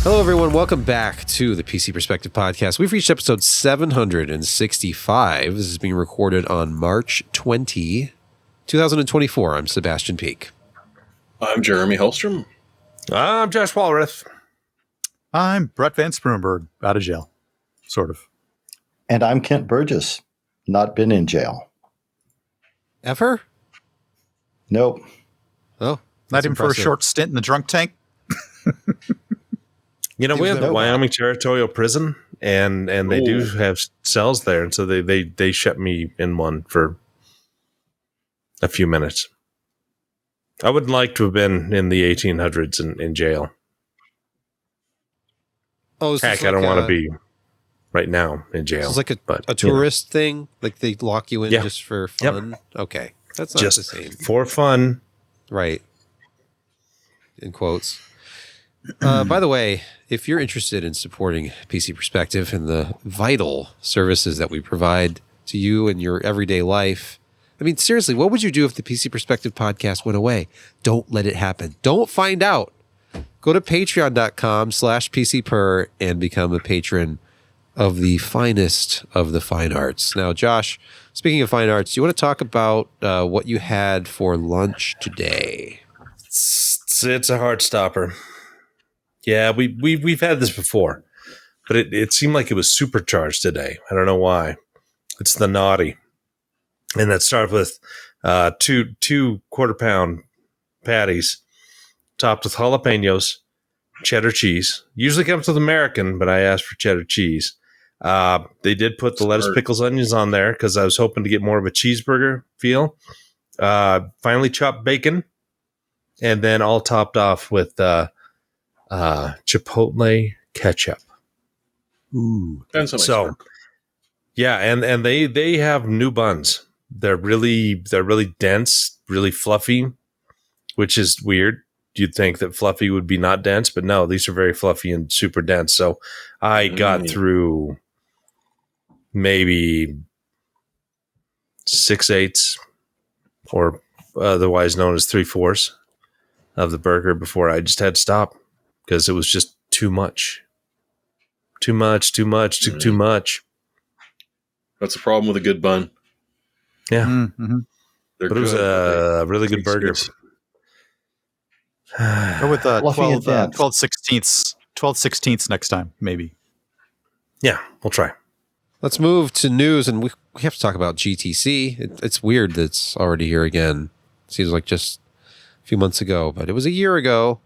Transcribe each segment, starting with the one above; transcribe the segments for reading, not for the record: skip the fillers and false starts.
Hello, everyone. Welcome back to the PC Perspective Podcast. We've reached episode 765. This is being recorded on March 20, 2024. I'm Sebastian Peak. I'm Jeremy Hellstrom. I'm Josh Walrath. I'm Brett Van Spoonberg, out of jail. Sort of. And I'm Kent Burgess, not been in jail. Ever? Nope. Oh, not even for a short stint in the drunk tank? You know, we have the Wyoming Territorial Prison, and they do have cells there, and so they shut me in one for a few minutes. I would like to have been in the 1800s in jail. Oh, heck, I don't want to be right now in jail. It's like a tourist thing? Like they lock you in just for fun? Yep. Okay. That's not just the same. For fun. Right. In quotes. By the way, if you're interested in supporting PC Perspective and the vital services that we provide to you in your everyday life, I mean, seriously, what would you do if the PC Perspective podcast went away? Don't let it happen. Don't find out. Go to patreon.com/PCPer and become a patron of the finest of the fine arts. Now, Josh, speaking of fine arts, do you want to talk about what you had for lunch today? It's a heart stopper. Yeah, we've had this before, but it seemed like it was supercharged today. I don't know why. It's the naughty. And that started with two quarter-pound patties topped with jalapenos, cheddar cheese. Usually comes with American, but I asked for cheddar cheese. They did put the lettuce, pickles, onions on there because I was hoping to get more of a cheeseburger feel. Finally chopped bacon, and then all topped off with Chipotle ketchup. Ooh. So, yeah, and they have new buns. They're really dense, really fluffy, which is weird. You'd think that fluffy would be not dense, but no, these are very fluffy and super dense. So I got through maybe 6/8, or otherwise known as 3/4 of the burger before I just had to stop because it was just too much. Too much. Too much. That's the problem with a good bun. Yeah. Mm-hmm. But it was a really good burger. Go with 12/16 next time, maybe. Yeah, we'll try. Let's move to news, and we have to talk about GTC. It's weird that it's already here again. It seems like just a few months ago, but it was a year ago.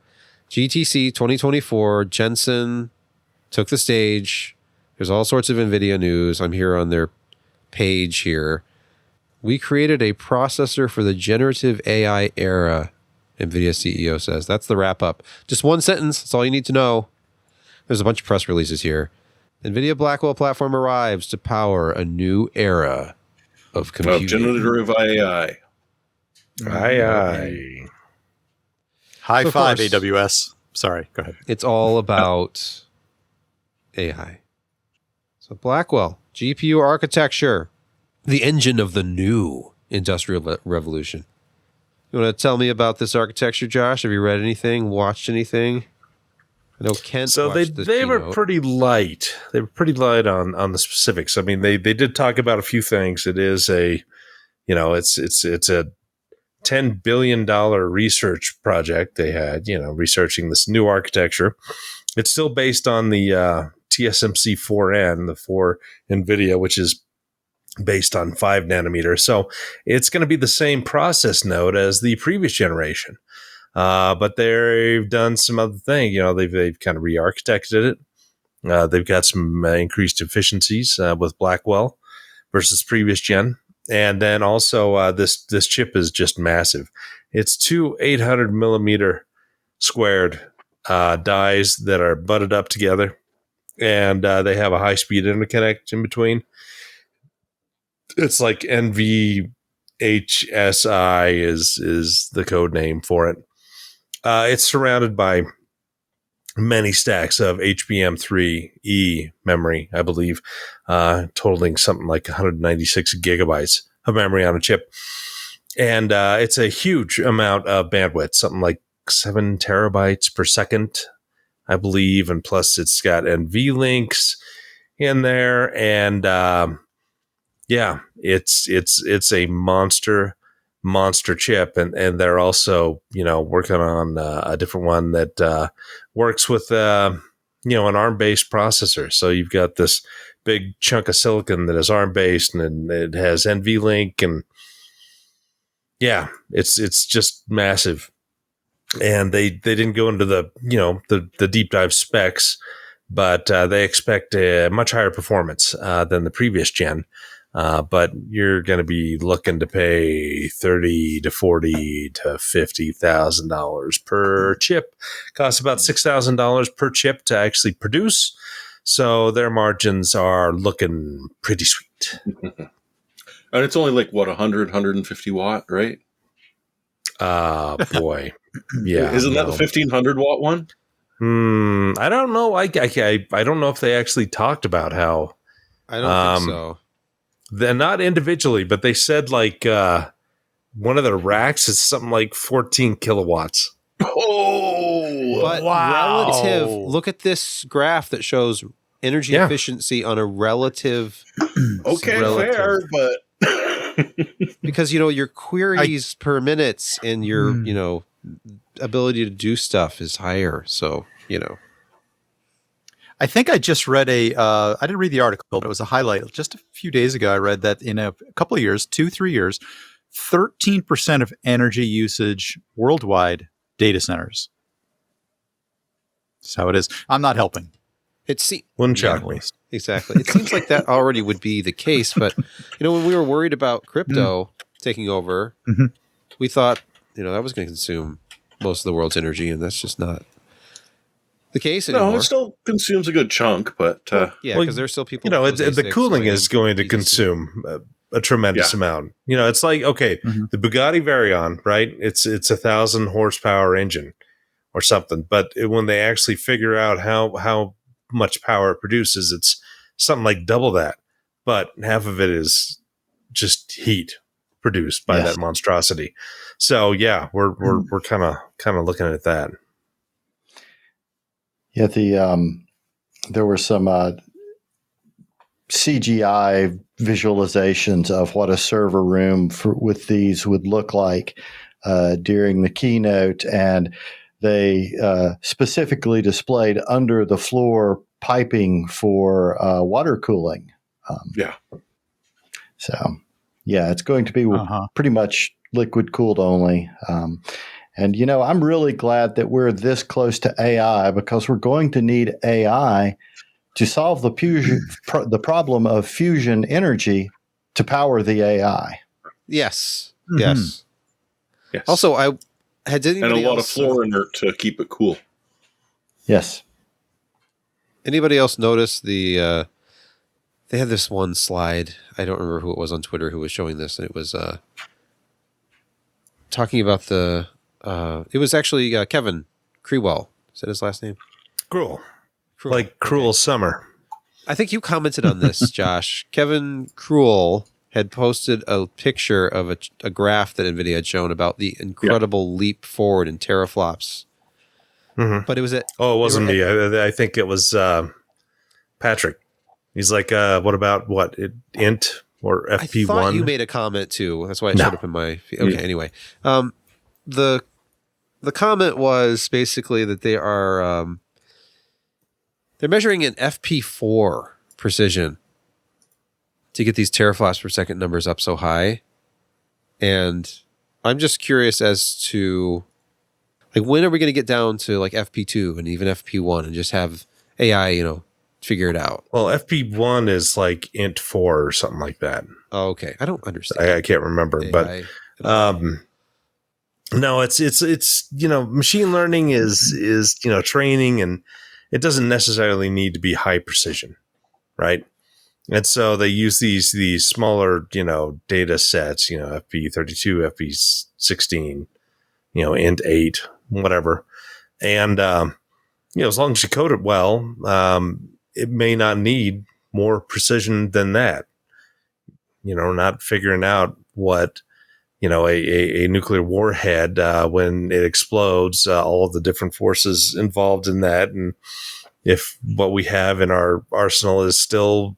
GTC 2024, Jensen took the stage. There's all sorts of NVIDIA news. I'm here on their page here. We created a processor for the generative AI era, NVIDIA CEO says. That's the wrap up. Just one sentence. That's all you need to know. There's a bunch of press releases here. NVIDIA Blackwell platform arrives to power a new era of computing. Generative AI. Aye. High So five, first, AWS. Sorry, go ahead. It's all about AI. So Blackwell, GPU architecture, the engine of the new industrial revolution. You want to tell me about this architecture, Josh? Have you read anything, watched anything? I know Kent. So they were pretty light. They were pretty light on the specifics. I mean, they did talk about a few things. It is a, it's a $10 billion research project they had, researching this new architecture. It's still based on the TSMC 4N, the 4 NVIDIA, which is based on 5 nanometers. So it's going to be the same process node as the previous generation. But they've done some other thing. They've kind of re-architected it. They've got some increased efficiencies with Blackwell versus previous gen. And then also this chip is just massive. It's 2 800 millimeter squared dies that are butted up together. And they have a high-speed interconnect in between. It's like NVHSI is the code name for it. It's surrounded by many stacks of HBM3E memory, I believe, totaling something like 196 gigabytes of memory on a chip. And it's a huge amount of bandwidth, something like 7 terabytes per second I believe, and plus it's got NVLinks in there, and it's a monster chip, and they're also working on a different one that works with an ARM based processor. So you've got this big chunk of silicon that is ARM based, and it has NVLink, and it's just massive. And they didn't go into the deep dive specs, but they expect a much higher performance than the previous gen. But you're going to be looking to pay $30,000 to $40,000 to $50,000 per chip. Costs about $6,000 per chip to actually produce. So their margins are looking pretty sweet. And it's only like, what, 100, 150 watt, right? Boy. Yeah. Isn't that the 1500 watt one? I don't know. I don't know if they actually talked about how. I don't think so. They're not individually, but they said like one of the racks is something like 14 kilowatts. Oh, But wow. relative, look at this graph that shows energy efficiency on a relative. okay, fair, but Because, your queries per minute and your, ability to do stuff is higher. So, I think I just read I didn't read the article, but it was a highlight. Just a few days ago, I read that in a couple of years, 2-3 years, 13% of energy usage worldwide, data centers. That's how it is. I'm not helping. Wouldn't shock me. Exactly. It seems like that already would be the case. But, when we were worried about crypto taking over, we thought, that was going to consume most of the world's energy, and that's just not the case anymore. No, it still consumes a good chunk, but because there's still people. The cooling is going to consume a tremendous amount. It's like the Bugatti Veyron, right? It's 1,000 horsepower engine or something, but when they actually figure out how much power it produces, it's something like double that, but half of it is just heat produced by that monstrosity. So we're kind of looking at that. Yeah, there were some CGI visualizations of what a server room with these would look like during the keynote, and they specifically displayed under the floor piping for water cooling. So, it's going to be pretty much liquid cooled only. And, I'm really glad that we're this close to AI, because we're going to need AI to solve the problem of fusion energy to power the AI. Yes. Mm-hmm. Yes. Also, did anybody and a lot else, of floor inert to keep it cool. Yes. Anybody else notice they had this one slide. I don't remember who it was on Twitter who was showing this. And it was talking about it was actually Kevin Crewell. Is that his last name? Cruel. Like Cruel Summer. I think you commented on this, Josh. Kevin Cruel had posted a picture of a graph that NVIDIA had shown about the incredible leap forward in teraflops. Mm-hmm. But it was it wasn't me. I think it was Patrick. He's like, what about int or FP1? I thought you made a comment too. That's why it showed up in my feed. Okay, anyway. The comment was basically that they are they're measuring in FP4 precision to get these teraflops per second numbers up so high. And I'm just curious as to when are we going to get down to FP2 and even FP1 and just have AI, figure it out? Well, FP1 is like int4 or something like that. Oh, okay. I don't understand. I can't remember, AI, but no, it's machine learning is training, and it doesn't necessarily need to be high precision, right? And so they use these smaller data sets, FP32, FP16, int8, whatever, and as long as you code it well, it may not need more precision than that. Not figuring out what a nuclear warhead when it explodes, all of the different forces involved in that, and if what we have in our arsenal is still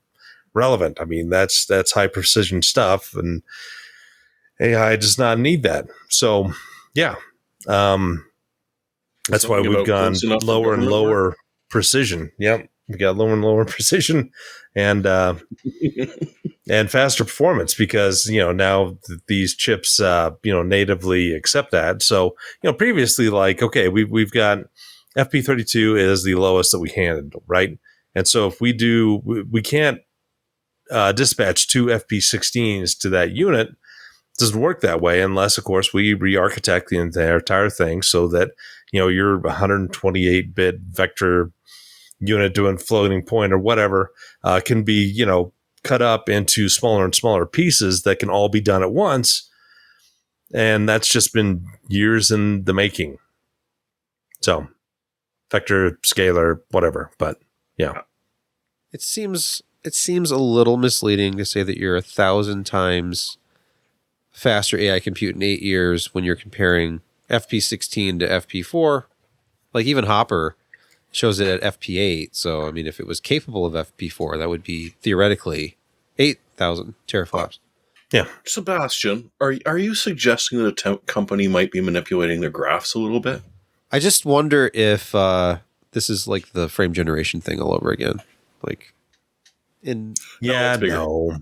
relevant. I mean, that's high precision stuff, and AI does not need that. So, yeah, that's why we've gone lower and lower precision. Yep, we got lower and lower precision, and and faster performance because now these chips natively accept that. So previously, like, okay, we've got FP32 is the lowest that we handle, right? And so if we can't dispatch two FP16s to that unit. It doesn't work that way unless, of course, we re-architect the entire thing so that your 128-bit vector unit doing floating point or whatever can be cut up into smaller and smaller pieces that can all be done at once, and that's just been years in the making. So, vector, scalar, whatever, but yeah, it seems a little misleading to say that you're 1,000 times faster AI compute in 8 years when you're comparing FP16 to FP4. Like even Hopper shows it at FP8. So, I mean, if it was capable of FP4, that would be theoretically 8,000 teraflops. Yeah. Sebastian, are you suggesting that a company might be manipulating their graphs a little bit? I just wonder if this is like the frame generation thing all over again. Like, no.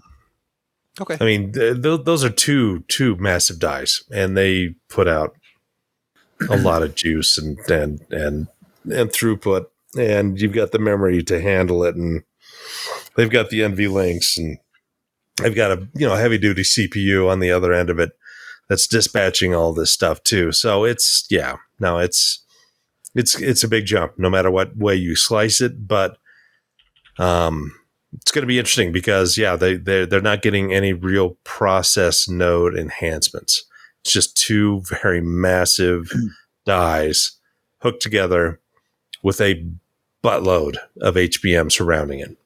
Okay. I mean, those are two massive dies, and they put out a lot of juice and throughput, and you've got the memory to handle it, and they've got the NVLinks, and they've got a heavy duty CPU on the other end of it that's dispatching all this stuff too. So it's a big jump, no matter what way you slice it, but it's going to be interesting because they're not getting any real process node enhancements. It's just two very massive dies hooked together with a buttload of HBM surrounding it.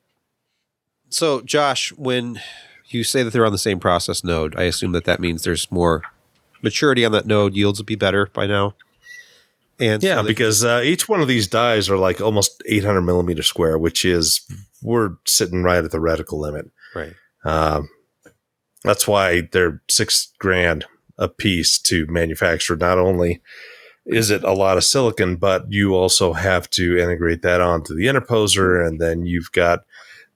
So, Josh, when you say that they're on the same process node, I assume that means there's more maturity on that node. Yields will be better by now. And yeah, because each one of these dies are like almost 800 millimeter square, which is we're sitting right at the reticle limit. Right. That's why they're $6,000 a piece to manufacture. Not only is it a lot of silicon, but you also have to integrate that onto the interposer, and then you've got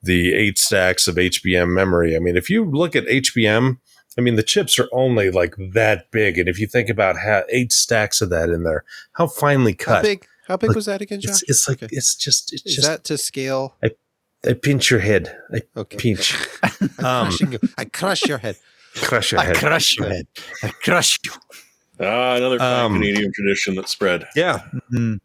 the 8 stacks of HBM memory. I mean, if you look at HBM, I mean, the chips are only like that big, and if you think about 8 stacks of that in there, how finely cut. How big was that again, Josh? It's like it's just that to scale? I pinch your head. I pinch. I crush your head. Crush your head. I crush your head. I crush you. Another Canadian tradition that spread. Yeah. Mm-hmm.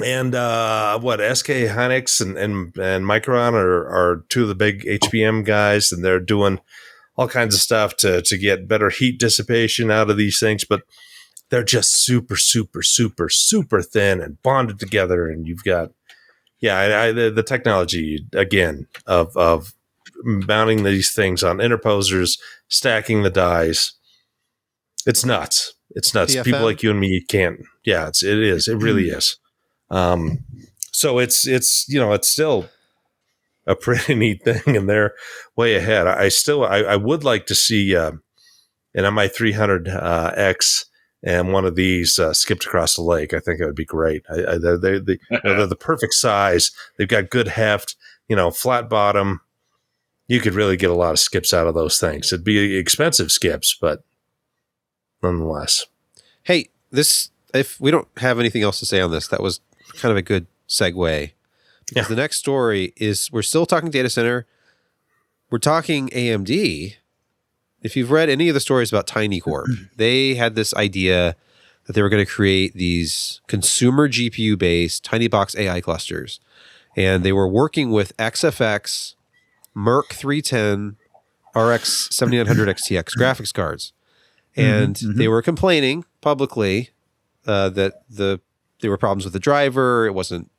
And SK Hynix and Micron are two of the big HBM guys, and they're doing all kinds of stuff to get better heat dissipation out of these things, but they're just super, super, super, super thin and bonded together. And you've got, the technology again of mounting these things on interposers, stacking the dies. It's nuts. It's nuts. PFM? People like you and me can't. Yeah, it is. It really is. So it's still a pretty neat thing, and they're way ahead. I would like to see an MI300X and one of these skipped across the lake. I think it would be great. They're the perfect size. They've got good heft, flat bottom. You could really get a lot of skips out of those things. It'd be expensive skips, but nonetheless. Hey, if we don't have anything else to say on this, that was kind of a good segue. Because the next story is, we're still talking data center. We're talking AMD. If you've read any of the stories about Tiny Corp, they had this idea that they were going to create these consumer GPU-based tiny box AI clusters. And they were working with XFX, Merc 310, RX 7900 XTX graphics cards. And they were complaining publicly that there were problems with the driver. It wasn't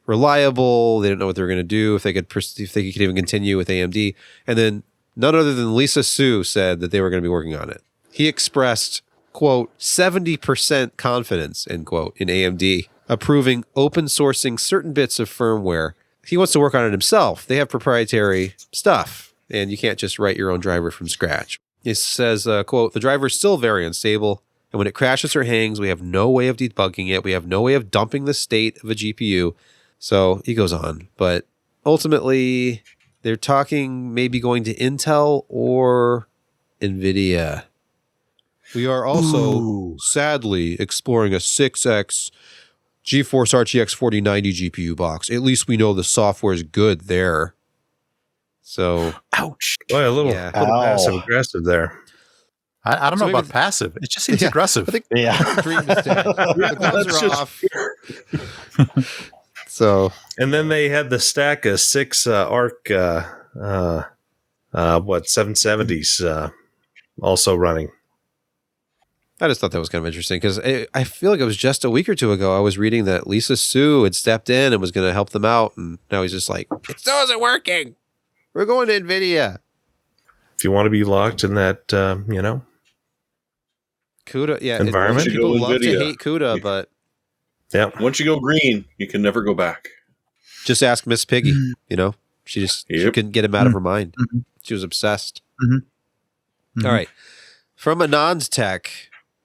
reliable. They didn't know what they were going to do, if they could even continue with AMD. And then none other than Lisa Su said that they were going to be working on it. he expressed, quote, 70% confidence, end quote, in AMD, approving open sourcing certain bits of firmware. He wants to work on it himself. They have proprietary stuff, and you can't just write your own driver from scratch. He says, quote, the driver is still very unstable, and when it crashes or hangs, we have no way of debugging it. We have no way of dumping the state of a GPU. So he goes on. But ultimately, they're talking maybe going to Intel or NVIDIA. We are also, sadly, exploring a 6X GeForce RTX 4090 GPU box. At least we know the software is good there. So, ouch. Boy, a little passive aggressive there. I don't know about passive. It just seems aggressive. I think dream is dead. The gloves are off. So, and then they had the stack of 6 ARC 770s also running. I just thought that was kind of interesting because I feel like it was just a week or two ago I was reading that Lisa Su had stepped in and was going to help them out, and now he's just like, it still isn't working. We're going to NVIDIA. If you want to be locked in that, CUDA, environment, people love to hate CUDA, but once you go green, you can never go back. Just ask Miss Piggy. She couldn't get him out of her mind. She was obsessed. All right, from Anand's Tech.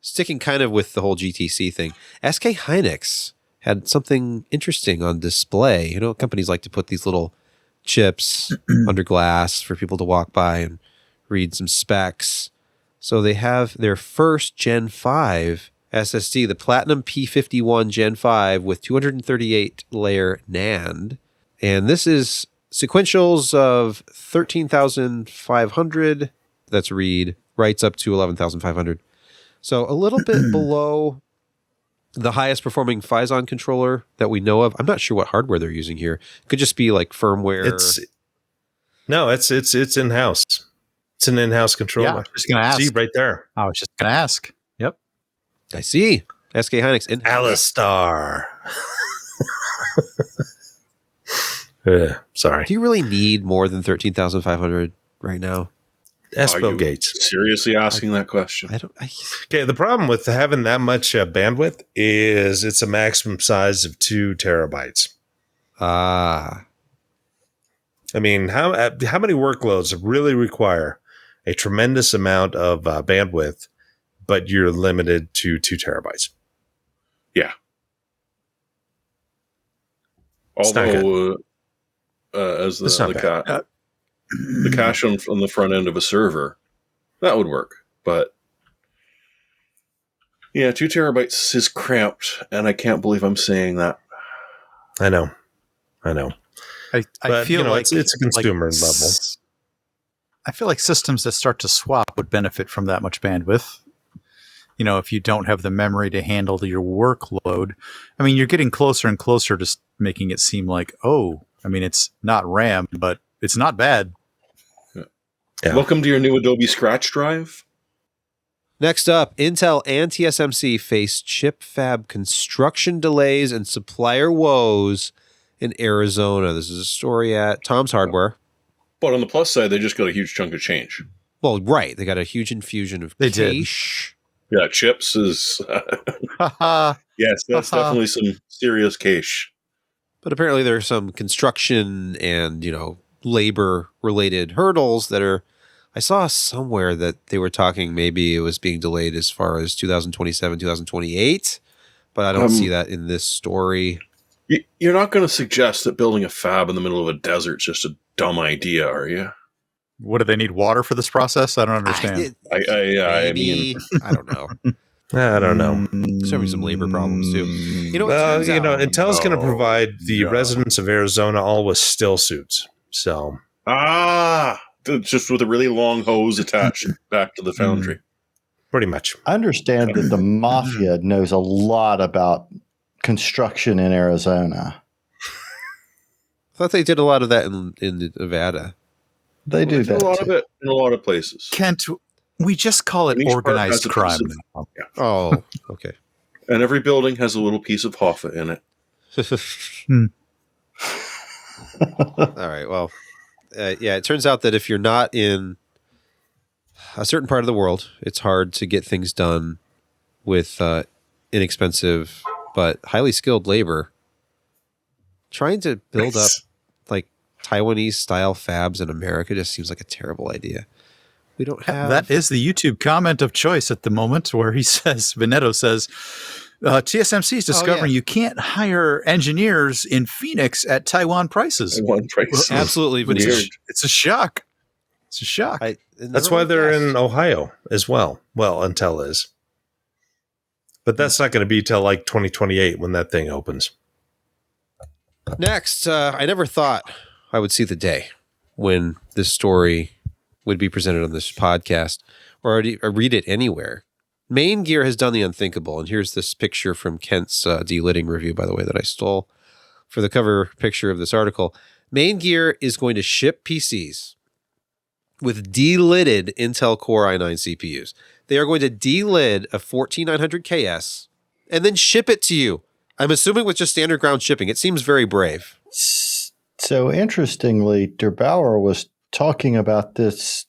Sticking kind of with the whole GTC thing, SK Hynix had something interesting on display. Companies like to put these little chips under glass for people to walk by and read some specs. So they have their first Gen 5 SSD, the Platinum P51 Gen 5 with 238-layer NAND. And this is sequentials of 13,500. That's read. Writes up to 11,500. So a little bit below the highest performing Phison controller that we know of. I'm not sure what hardware they're using here. Could just be like firmware. It's in-house. It's an in-house controller. Yeah, I was just going to ask. See right there. I was just going to ask. Yep. I see. SK Hynix. Alistar. Sorry. Do you really need more than 13,500 right now? Espo Gates. Seriously asking that question? Okay, the problem with having that much bandwidth is it's a maximum size of 2 terabytes. I mean, how many workloads really require a tremendous amount of bandwidth, but you're limited to 2 terabytes? Yeah. Although, as the cache on the front end of a server, that would work. But yeah, 2 terabytes is cramped, and I can't believe I'm saying that. I know. I but, feel like it's a consumer level. I feel like systems that start to swap would benefit from that much bandwidth. If you don't have the memory to handle your workload. I mean, you're getting closer and closer to making it seem like, it's not RAM, but it's not bad. Yeah. Welcome to your new Adobe Scratch drive. Next up, Intel and TSMC face chip fab construction delays and supplier woes in Arizona. This is a story at Tom's Hardware. But on the plus side, they just got a huge chunk of change. Well, right. They got a huge infusion of cash. Yeah, chips is... yes, that's definitely some serious cash. But apparently there's some construction and, labor-related hurdles that are... I saw somewhere that they were talking maybe it was being delayed as far as 2027, 2028, but I don't see that in this story. You're not going to suggest that building a fab in the middle of a desert is just a dumb idea, are you? What, do they need water for this process? I don't understand. I mean, I don't know. I don't know. There's having some labor problems too. Intel's going to provide the residents of Arizona all with still suits. So just with a really long hose attached back to the foundry. Pretty much. I understand that the mafia knows a lot about construction in Arizona. I thought they did a lot of that in Nevada. They do that. A lot of it in a lot of places. Kent, we just call it organized crime. Yeah. Oh, okay. And every building has a little piece of Hoffa in it. All right. Well, it turns out that if you're not in a certain part of the world, it's hard to get things done with inexpensive but highly skilled labor. Trying to build up like Taiwanese style fabs in America just seems like a terrible idea. We don't have that. Is the YouTube comment of choice at the moment, where he says, Veneto says, TSMC is discovering you can't hire engineers in Phoenix at Taiwan prices. Absolutely weird. It's a shock. It's a shock. That's why they're in Ohio as well. Well, Intel is. But that's not going to be till like 2028 when that thing opens. Next, I never thought I would see the day when this story would be presented on this podcast or read it anywhere. MAINGEAR has done the unthinkable, and here's this picture from Kent's delidding review, by the way, that I stole for the cover picture of this article. MAINGEAR is going to ship PCs with delidded Intel Core i9 CPUs. They are going to delid a 14900KS and then ship it to you. I'm assuming with just standard ground shipping. It seems very brave. So interestingly, Der Bauer was talking about this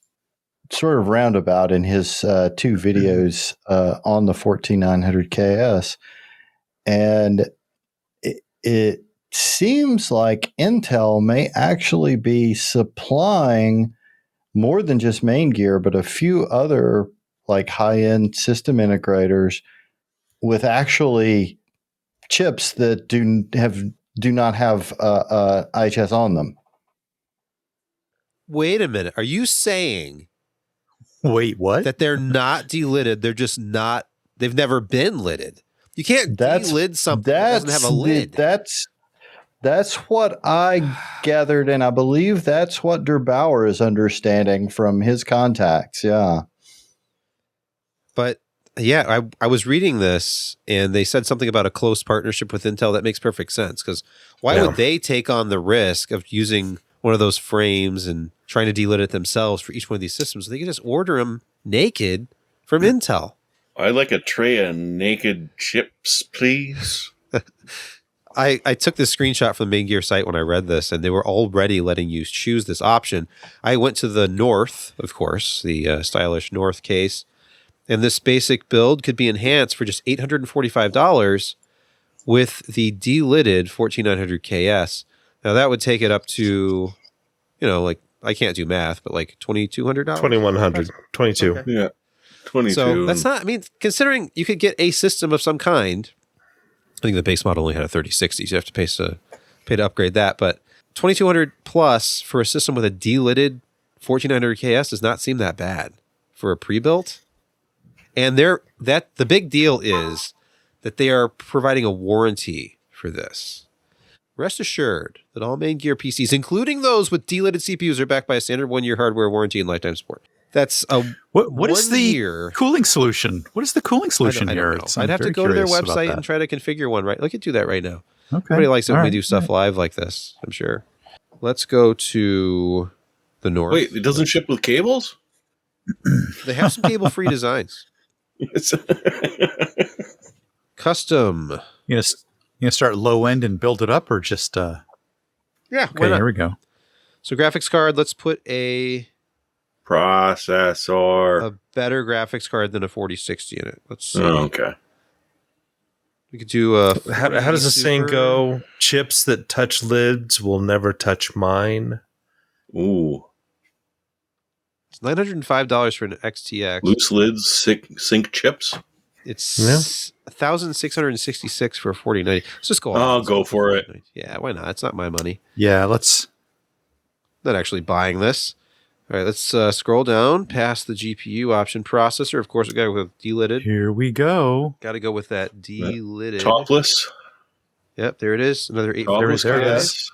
sort of roundabout in his 2 videos on the 14900KS. And it seems like Intel may actually be supplying more than just MAINGEAR, but a few other like high-end system integrators with actually chips that do not have IHS on them. Wait a minute. Are you saying Wait, what? that they're not delidded? They're just not, they've never been lidded. You can't delid something that doesn't have a lid. That's what I gathered, and I believe that's what Der Bauer is understanding from his contacts. Yeah. But yeah, I was reading this, and they said something about a close partnership with Intel. That makes perfect sense, because why would they take on the risk of using one of those frames and trying to delid it themselves for each one of these systems? They can just order them naked from Intel. I'd like a tray of naked chips, please. I took this screenshot from the MAINGEAR site when I read this, and they were already letting you choose this option. I went to the North, of course, the stylish North case, and this basic build could be enhanced for just $845 with the delidded 14900KS. Now, that would take it up to, like, I can't do math, but like $2,200? $2,100. 22. Okay. Yeah. 22. So that's not, considering you could get a system of some kind. I think the base model only had a 3060, so you have to pay to upgrade that. But $2,200 plus for a system with a delidded 14900KS does not seem that bad for a pre-built. And the big deal is that they are providing a warranty for this. Rest assured that all MAINGEAR PCs, including those with delidded CPUs, are backed by a standard 1-year hardware warranty and lifetime support. That's a what is the cooling solution? What is the cooling solution here? I'd have to go to their website and try to configure one. Right, I could do that right now. Okay, everybody likes it when we do stuff live like this. I'm sure. Let's go to the North. Wait, it doesn't ship with cables? They have some cable-free designs. Custom. You gonna start low end and build it up, or just yeah? Okay, here we go. So graphics card. Let's put a processor, a better graphics card than a 4060 in it. Let's see. Oh, okay. We could do how does the saying go? Chips that touch lids will never touch mine. Ooh. It's $905 for an XTX. Loose lids, sync chips. It's $1,666 for a 4090. Let's just go on. I'll go for it. Yeah, why not? It's not my money. Yeah, let's. Not actually buying this. All right, let's scroll down past the GPU option. Processor, of course, we got to go with delidded. Here we go. Got to go with that delidded. Topless. Yep, there it is. Another $8. There it is.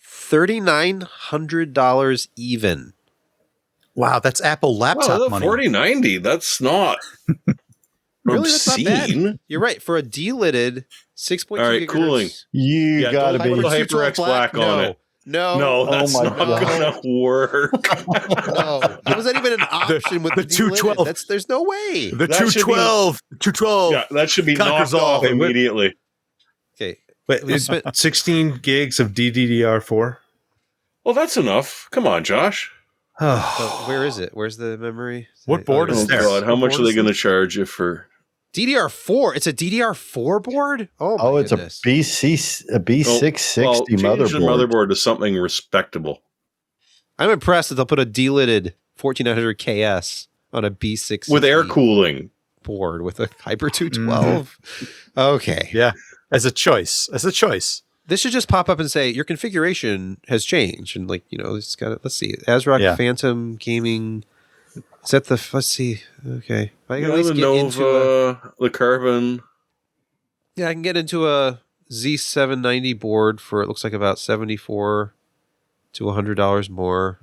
$3,900 even. Wow, that's Apple laptop money. 4090. That's not really. That's not obscene. bad. You're right. For a delidded 6.2 All right, gigahertz. cooling. You got to be put HyperX Black on it. No, that's not going to work. No, how is that even an option with the 212? There's no way. The 212. Yeah, that should be knocked off immediately. Okay, wait, we spent 16 gigs of DDR4. Well, that's enough. Come on, Josh. So where is it? Where's the memory? What board is there? God, how much are they going to charge you for DDR4? It's a DDR4 board? Oh, my goodness. It's a B660 motherboard. The motherboard to something respectable. I'm impressed that they'll put a Delidded 14900KS on a B660 with air cooling board with a Hyper 212. Okay. Yeah. As a choice. This should just pop up and say your configuration has changed, and it's got it. Let's see, ASRock Phantom Gaming. Is that let's see? Okay, I can at least the get Nova, into the Carbon. Yeah, I can get into a Z790 board for it looks like about $74 to $100 more.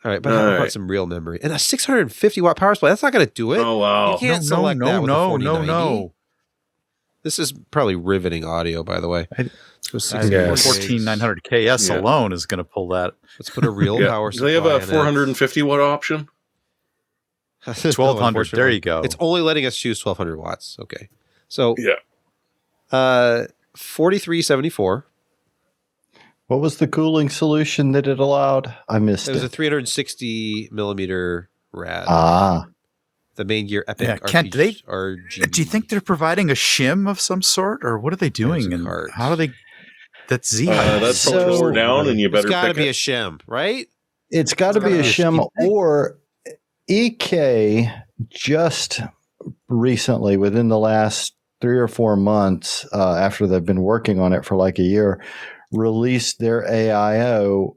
All right, but how about some real memory and a 650 watt power supply? That's not going to do it. Oh wow! You can't select that with a 4090. This is probably riveting audio, by the way. 14900KS alone is going to pull that. Let's put a real power supply. Do they have a 450 watt option? 1200. There you go. It's only letting us choose 1200 watts. Okay. So, 4374. What was the cooling solution that it allowed? I missed it. It was a 360 millimeter rad. The MAINGEAR Epic RGB. Do you think they're providing a shim of some sort, or what are they doing? And how do they? That's Z. That's lower down, and you better. It's got to be a shim, right? It's got to be a shim, or EK just recently, within the last 3 or 4 months, after they've been working on it for like a year, released their AIO.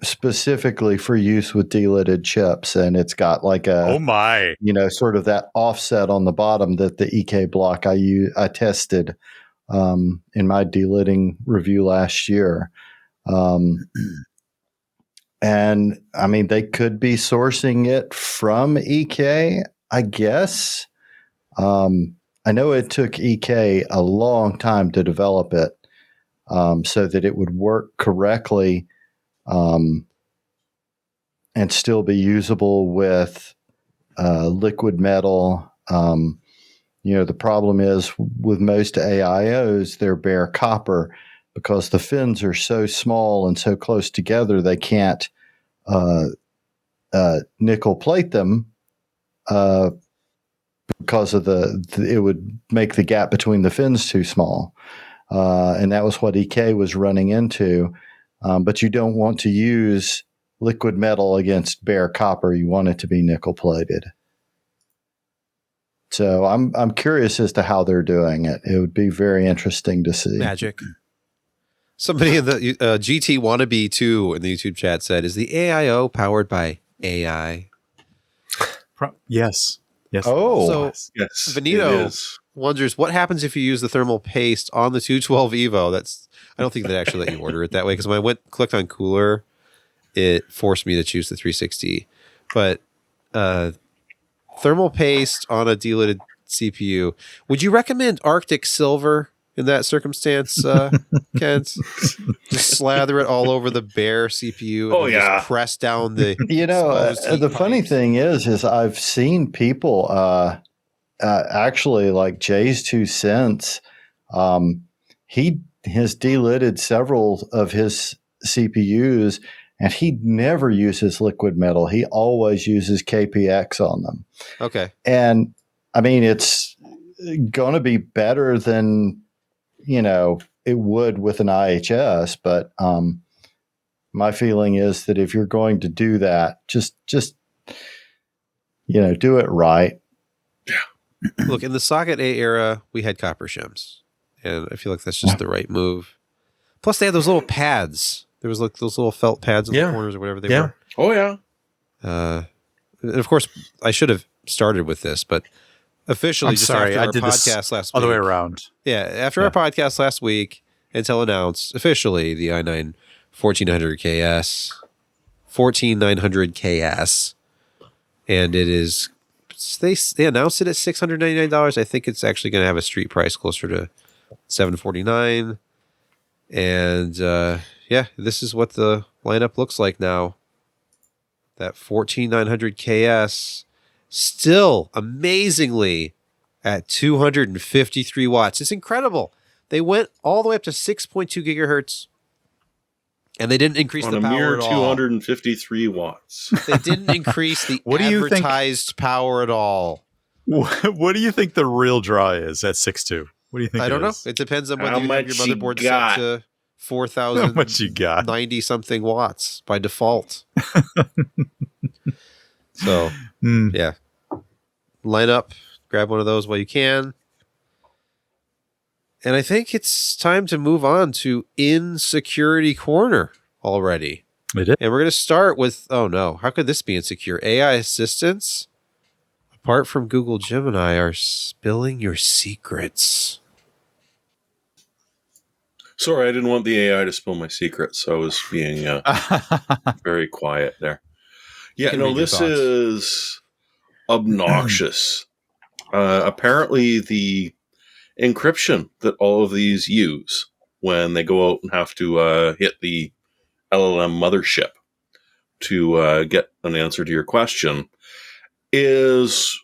Specifically for use with delidded chips, and it's got like a sort of that offset on the bottom that the EK block I tested in my delidding review last year, and I mean they could be sourcing it from EK, I guess. I know it took EK a long time to develop it so that it would work correctly. And still be usable with liquid metal. The problem is with most AIOs, they're bare copper because the fins are so small and so close together, they can't nickel plate them because of it would make the gap between the fins too small. And that was what EK was running into. But you don't want to use liquid metal against bare copper. You want it to be nickel plated. So I'm curious as to how they're doing it. It would be very interesting to see. Magic. Somebody in the GT Wannabe 2 in the YouTube chat said, "Is the AIO powered by AI?" Yes. Oh, so yes. Benito wonders what happens if you use the thermal paste on the 212 Evo. I don't think they actually let you order it that way, because when I clicked on cooler, it forced me to choose the 360. But thermal paste on a delidded CPU. Would you recommend Arctic Silver in that circumstance, Kent? Just slather it all over the bare CPU and just press down the. The funny thing is I've seen people actually, like Jay's 2 cents. He has delidded several of his CPUs, and he never uses liquid metal. He always uses KPX on them. Okay. And I mean, it's going to be better than, it would with an IHS, but my feeling is that if you're going to do that, just do it right. Yeah. Look, in the Socket A era, we had copper shims, and I feel like that's just the right move. Plus, they had those little pads. There was like those little felt pads in the corners or whatever they were. Oh, yeah. And of course, I should have started with this, but officially, after our podcast last week. Other way around. Yeah, after our podcast last week, Intel announced officially the i9 14900KS, and it is. They announced it at $699. I think it's actually going to have a street price closer to $749. And this is what the lineup looks like now. That 14900KS still amazingly at 253 watts. It's incredible. They went all the way up to 6.2 gigahertz And they didn't increase the power at all. 253 watts. They didn't increase the advertised power at all. What do you think the real draw is at 6.2? What do you think? I don't know. It depends on whether you have your motherboard set to 4,000 how much you got 90 something watts by default. So yeah, line up, grab one of those while you can. And I think it's time to move on to Insecurity Corner already. It is. And we're going to start with, oh no, how could this be insecure? AI assistants, apart from Google Gemini, are spilling your secrets. Sorry, I didn't want the AI to spill my secrets, so I was being very quiet there. Yeah, no, this is obnoxious. Apparently, the encryption that all of these use when they go out and have to hit the LLM mothership to get an answer to your question is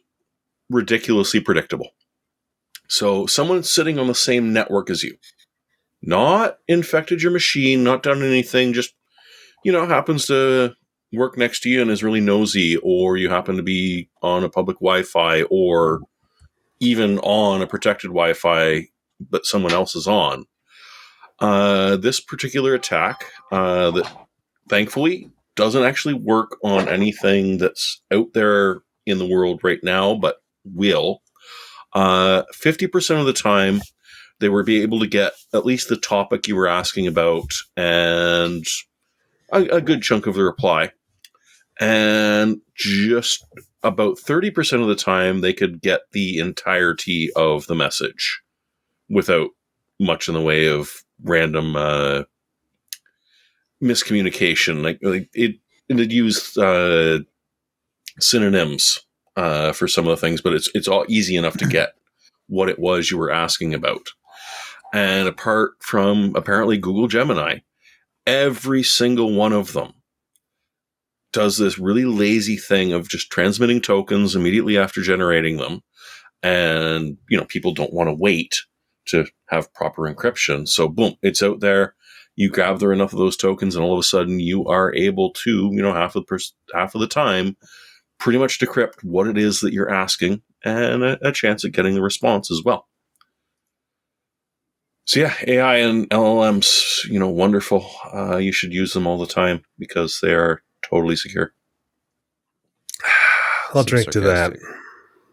ridiculously predictable. So someone sitting on the same network as you, not infected your machine, not done anything, just, happens to work next to you and is really nosy, or you happen to be on a public Wi-Fi or even on a protected Wi-Fi that someone else is on. This particular attack that thankfully doesn't actually work on anything that's out there in the world right now, but will. 50% of the time, they will be able to get at least the topic you were asking about and a good chunk of the reply. And just about 30% of the time, they could get the entirety of the message without much in the way of random miscommunication. Like it used synonyms for some of the things, but it's all easy enough to get what it was you were asking about. And apart from apparently Google Gemini, every single one of them does this really lazy thing of just transmitting tokens immediately after generating them. And, people don't want to wait to have proper encryption. So boom, it's out there. You gather enough of those tokens and all of a sudden you are able to, half of the time, pretty much decrypt what it is that you're asking and a chance at getting the response as well. So yeah, AI and LLMs, wonderful. You should use them all the time because they are totally secure. I'll drink sarcastic. to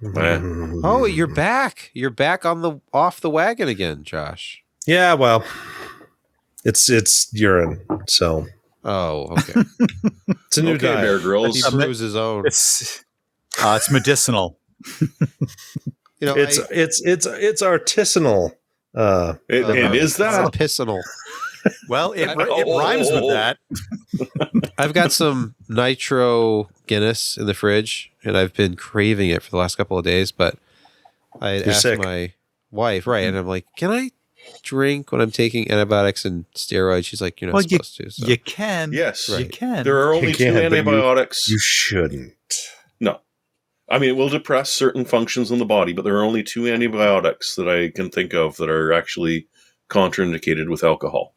that. Oh, you're back. You're back off the wagon again, Josh. Yeah, well, it's urine, so. Oh, okay. It's a new diet. Bear Grylls. He brews his own. It's medicinal. It's artisanal. It is that. It's medicinal. Well, it rhymes with that. I've got some nitro Guinness in the fridge, and I've been craving it for the last couple of days, but I asked my wife, right, and I'm like, can I drink when I'm taking antibiotics and steroids? She's like, you're not supposed to. So. You can. Yes. Right. You can. There are only 2 antibiotics. You shouldn't. No. I mean, it will depress certain functions in the body, but there are only 2 antibiotics that I can think of that are actually contraindicated with alcohol.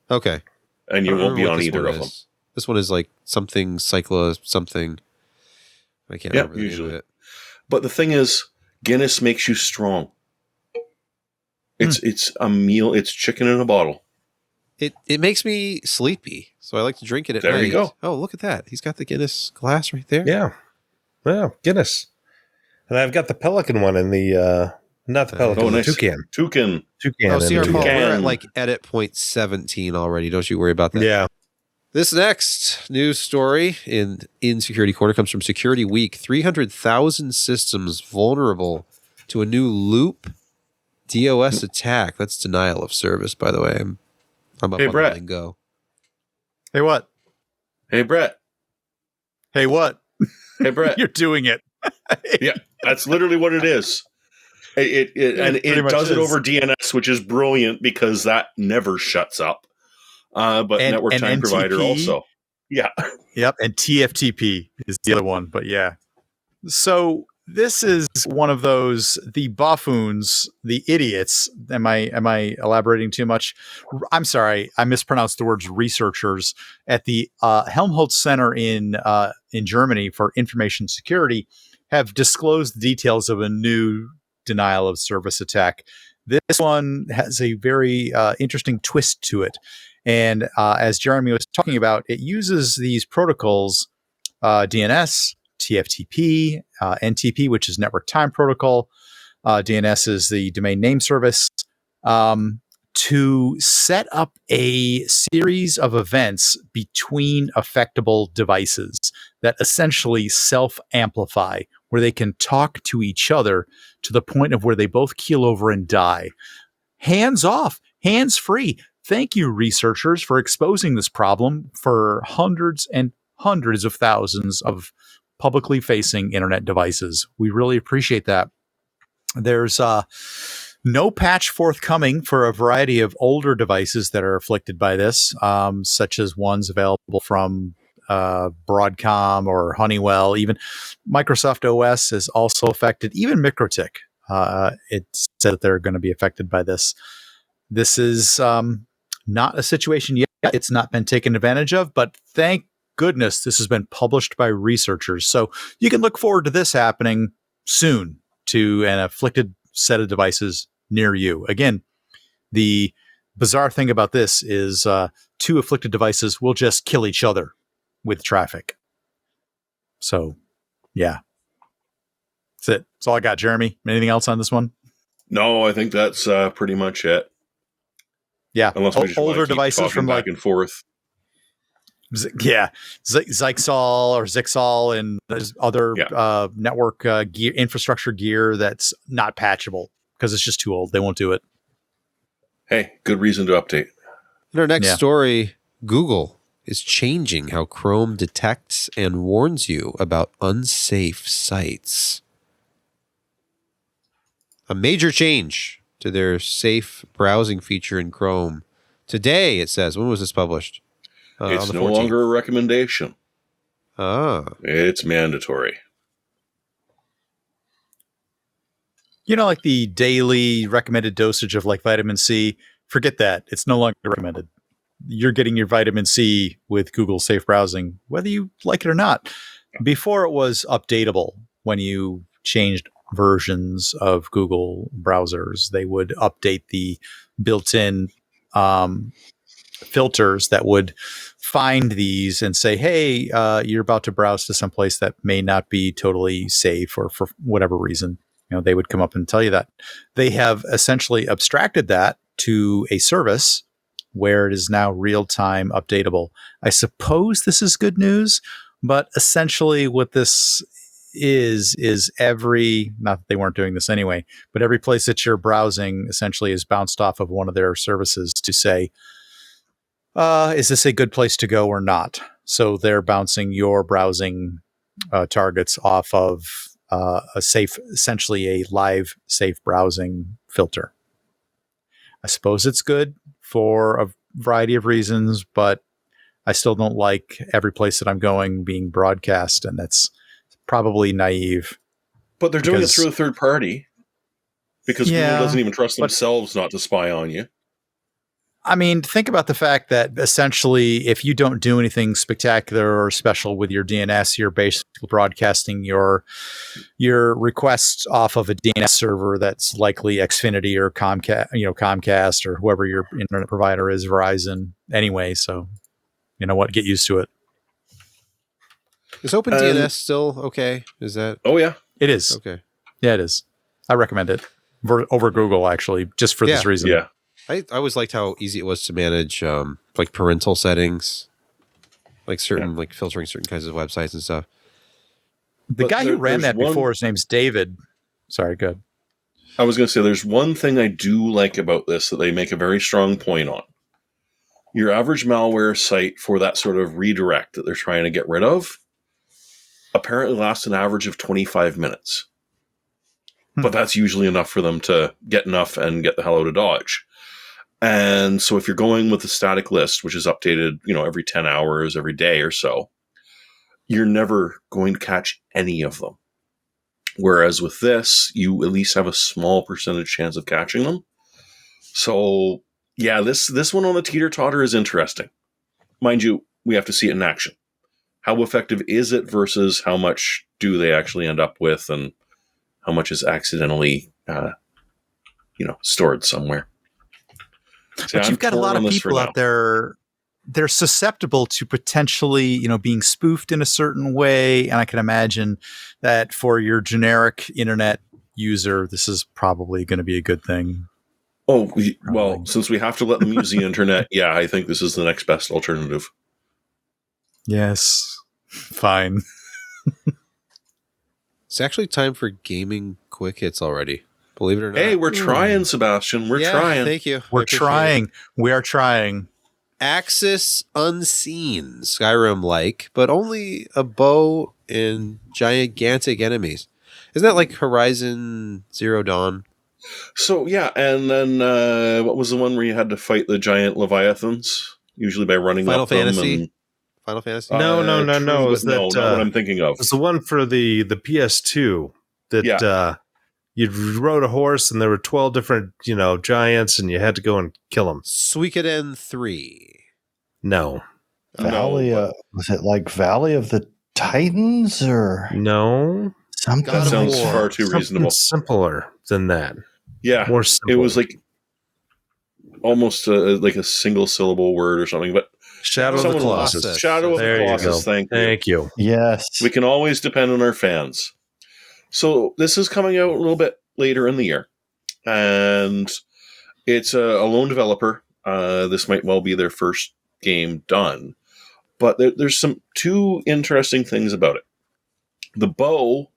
Okay. And you won't be on either of them. This one is like something something. I can't remember the name of it. But the thing is, Guinness makes you strong. It's a meal. It's chicken in a bottle. It makes me sleepy, so I like to drink it at night. There you go. Oh, look at that. He's got the Guinness glass right there. Yeah. Well, Guinness. And I've got the Pelican one in the, not the Pelican, the Toucan. Toucan. Oh, see, Paul, we're at like edit point 17 already. Don't you worry about that. Yeah. This next news story in Security Corner comes from Security Week. 300,000 systems vulnerable to a new loop DOS attack. That's denial of service, by the way. I'm up on Brett. the lingo. Hey, what? Hey, Brett. Hey, what? Hey, Brett. You're doing it. Yeah, that's literally what it is. It does it over DNS, which is brilliant because that never shuts up. But network time NTP, provider also. Yeah. Yep. And TFTP is the other one. But yeah. So This is one of those, the buffoons, the idiots. Am I elaborating too much? I'm sorry, I mispronounced the words researchers at the Helmholtz Center in Germany for Information Security have disclosed the details of a new denial of service attack. This one has a very interesting twist to it. And as Jeremy was talking about, it uses these protocols, DNS, TFTP, NTP, which is Network Time Protocol. DNS is the Domain Name Service, to set up a series of events between affectable devices that essentially self-amplify, where they can talk to each other to the point of where they both keel over and die. Hands off, hands free. Thank you, researchers, for exposing this problem for hundreds and hundreds of thousands of publicly facing internet devices. We really appreciate that. There's no patch forthcoming for a variety of older devices that are afflicted by this, such as ones available from Broadcom or Honeywell. Even Microsoft OS is also affected. Even MikroTik, it's said that they're going to be affected by this. This is not a situation yet. It's not been taken advantage of, but thank goodness this has been published by researchers. So you can look forward to this happening soon to an afflicted set of devices near you. Again, the bizarre thing about this is two afflicted devices will just kill each other with traffic. So, yeah. That's it. That's all I got, Jeremy. Anything else on this one? No, I think that's pretty much it. Yeah. Unless we just older devices from back and forth. Yeah, Zyxol or Zixol and there's other network gear, infrastructure gear that's not patchable because it's just too old. They won't do it. Hey, good reason to update. In our next story, Google is changing how Chrome detects and warns you about unsafe sites. A major change to their safe browsing feature in Chrome. Today, it says. When was this published? It's no longer a recommendation. It's mandatory. You know, like the daily recommended dosage of like vitamin C, forget that. It's no longer recommended. You're getting your vitamin C with Google Safe Browsing, whether you like it or not. Before it was updatable when you changed versions of Google browsers. They would update the built-in filters that would find these and say, hey, you're about to browse to some place that may not be totally safe or for whatever reason. You know, they would come up and tell you that. They have essentially abstracted that to a service where it is now real-time updatable. I suppose this is good news, but essentially what this is every, not that they weren't doing this anyway, but every place that you're browsing essentially is bounced off of one of their services to say, is this a good place to go or not? So they're bouncing your browsing targets off of a safe, essentially a live safe browsing filter. I suppose it's good for a variety of reasons, but I still don't like every place that I'm going being broadcast, and that's probably naive. But they're doing it through a third party because Google doesn't even trust themselves not to spy on you. I mean, think about the fact that essentially, if you don't do anything spectacular or special with your DNS, you're basically broadcasting your requests off of a DNS server that's likely Xfinity or Comcast or whoever your internet provider is, Verizon. Anyway, so you know what? Get used to it. Is OpenDNS still okay? Is that? Oh yeah, it is. Okay, yeah, it is. I recommend it over Google actually, just for this reason. Yeah. I always liked how easy it was to manage like parental settings, like certain like filtering certain kinds of websites and stuff. The guy who ran that before, his name's David. Sorry, good. I was going to say there's one thing I do like about this that they make a very strong point on. Your average malware site for that sort of redirect that they're trying to get rid of apparently lasts an average of 25 minutes. But that's usually enough for them to get enough and get the hell out of Dodge. And so if you're going with a static list, which is updated, every 10 hours, every day or so, you're never going to catch any of them. Whereas with this, you at least have a small percentage chance of catching them. So, yeah, this one on the teeter-totter is interesting. Mind you, we have to see it in action. How effective is it versus how much do they actually end up with, and how much is accidentally, stored somewhere. So but you've got a lot of people out there. They're susceptible to potentially, being spoofed in a certain way. And I can imagine that for your generic internet user, this is probably going to be a good thing. Oh, well, since we have to let them use the internet, yeah, I think this is the next best alternative. Yes. Fine. It's actually time for gaming quick hits already. Believe it or not. Hey, we're trying, Sebastian. We're trying. Thank you. We're trying. We are trying. Axis Unseen, Skyrim-like, but only a bow and gigantic enemies. Isn't that like Horizon Zero Dawn? So, yeah, and then what was the one where you had to fight the giant leviathans? Usually by running Final up them. Fantasy? Final Fantasy? No. True, Is that, no, not what I'm thinking of. It's the one for the PS2 that you rode a horse and there were 12 different, giants and you had to go and kill them. Suikoden 3. No. Valley, was it like Valley of the Titans or No? something? That sounds War. far too reasonable. Simpler than that. Yeah, More simple. it was like almost like a single syllable word or something, but Shadow of the Colossus. Shadow of the Colossus, Thank you. Yes. We can always depend on our fans. So this is coming out a little bit later in the year, and it's a lone developer. This might well be their first game done, but there's two interesting things about it. The bow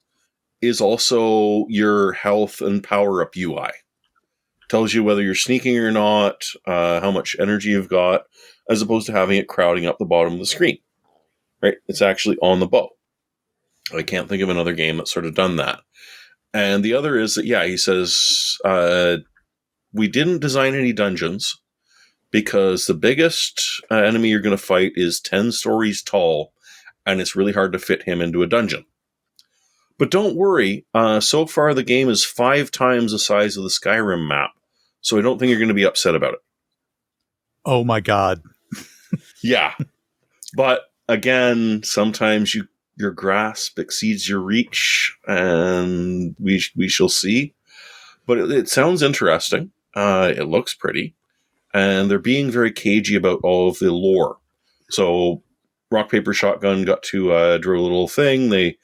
is also your health and power-up UI. Tells you whether you're sneaking or not, how much energy you've got, as opposed to having it crowding up the bottom of the screen. Right? It's actually on the bow. I can't think of another game that's sort of done that. And the other is that, he says, we didn't design any dungeons because the biggest enemy you're going to fight is 10 stories tall, and it's really hard to fit him into a dungeon. But don't worry, so far the game is 5 times the size of the Skyrim map, so I don't think you're going to be upset about it. Oh my God. Yeah. But again, sometimes your grasp exceeds your reach, and we shall see. But it sounds interesting. It looks pretty. And they're being very cagey about all of the lore. So Rock, Paper, Shotgun got to drill a little thing. They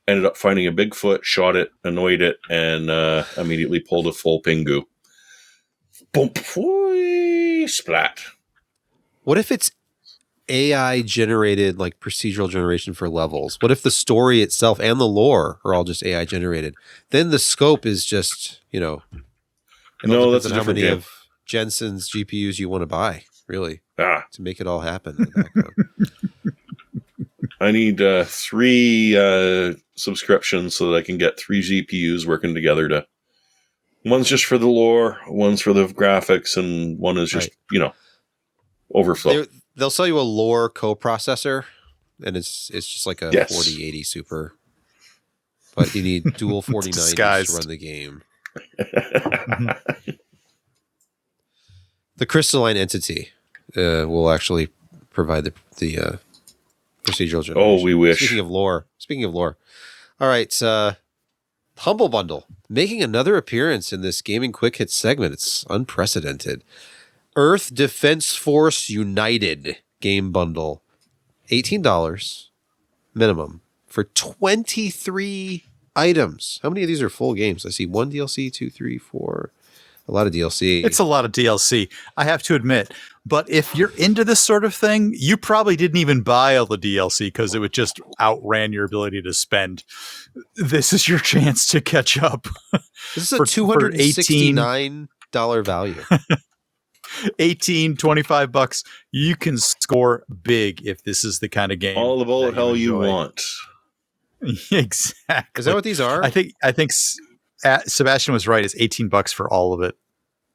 ended up finding a Bigfoot, shot it, annoyed it, and immediately pulled a full Pingu. Boom, splat. What if it's AI generated, like procedural generation for levels? What if the story itself and the lore are all just AI generated? Then the scope is just, No, that's a how different many game. of Jensen's GPUs you want to buy, really, to make it all happen in the background. I need 3 subscriptions so that I can get 3 GPUs working together. One's just for the lore, one's for the graphics, and one is just, overflow. They'll sell you a lore coprocessor, and it's just like a 4080 Super. But you need dual 4090s to run the game. The crystalline entity will actually provide the procedural generation. Oh, we wish. Speaking of lore. All right. Humble Bundle making another appearance in this gaming quick hit segment. It's unprecedented. Earth Defense Force United game bundle. $18 minimum for 23 items. How many of these are full games? I see 1 DLC, 2, 3, 4. A lot of DLC. It's a lot of DLC, I have to admit. But if you're into this sort of thing, you probably didn't even buy all the DLC because it would just outran your ability to spend. This is your chance to catch up. This is a $269 value. 18, 25 bucks. You can score big if this is the kind of game. All the bullet hell you want. Exactly. Is that what these are? I think Sebastian was right. It's $18 for all of it.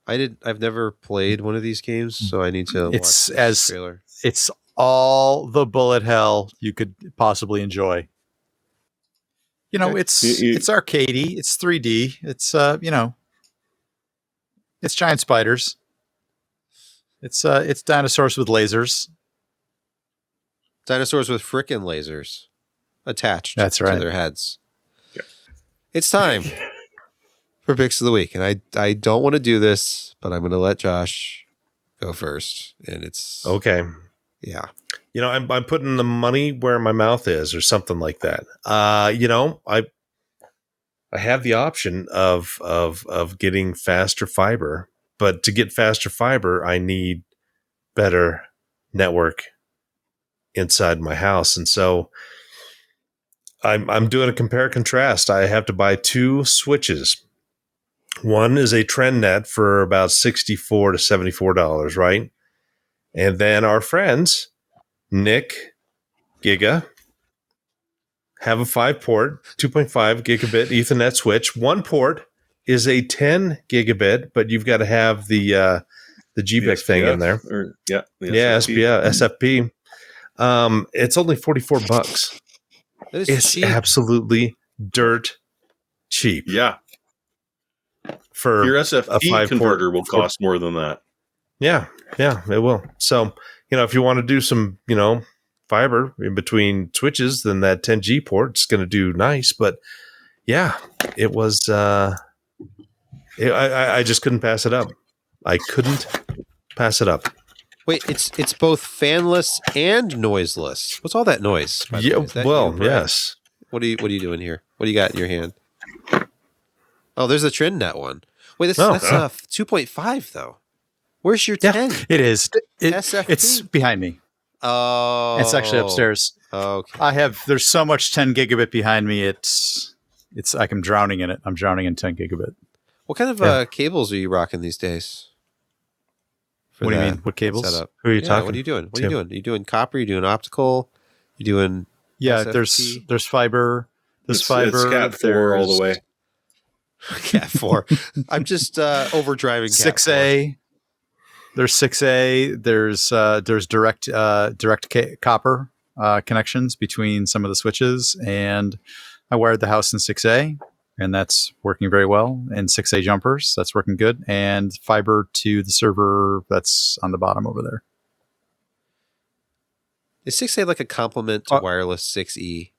I've never played one of these games, so I need to watch the trailer. It's all the bullet hell you could possibly enjoy. Okay. It's arcadey. It's 3D. It's it's giant spiders. It's dinosaurs with lasers. Dinosaurs with frickin' lasers attached to their heads. Yeah. It's time for Picks of the Week. And I don't want to do this, but I'm going to let Josh go first. And it's... Okay. Yeah. I'm putting the money where my mouth is or something like that. I have the option of getting faster fiber, but to get faster fiber, I need better network inside my house. And so I'm doing a compare contrast. I have to buy 2 switches. One is a TrendNet for about $64 to $74, right? And then our friends, Nick, Giga, have a 5-port, 2.5 gigabit Ethernet switch. One port is a 10 gigabit, but you've got to have the GBIC thing in there. SFP. It's only $44. It's cheap. Absolutely dirt cheap. Yeah. For your SFP converter will cost more than that. Yeah, it will. So, if you want to do some, fiber in between switches, then that 10G port is going to do nice. But yeah, it was, I just couldn't pass it up. I couldn't pass it up. Wait, it's both fanless and noiseless. What's all that noise? Yeah, yes. What are you doing here? What do you got in your hand? Oh, there's the TrendNet one. Wait, that's 2.5 though. Where's your 10? It is. SFP? It's behind me. Oh, it's actually upstairs. Okay. There's so much 10 gigabit behind me. It's like I'm drowning in it. I'm drowning in 10 gigabit. What kind of cables are you rocking these days? What do you mean? What cables? Setup? Who are you talking? What are you doing? What are you doing? Are you doing copper? Are you doing optical? You doing? Yeah, SFP? there's fiber. There's fiber. It's Cat 4 all the way. Cat 4. I'm just overdriving. Cat 6A. 4. There's 6A. There's direct copper connections between some of the switches, and I wired the house in 6A, and that's working very well. And 6A jumpers, that's working good, and fiber to the server that's on the bottom over there. Is 6A like a complement to wireless 6E?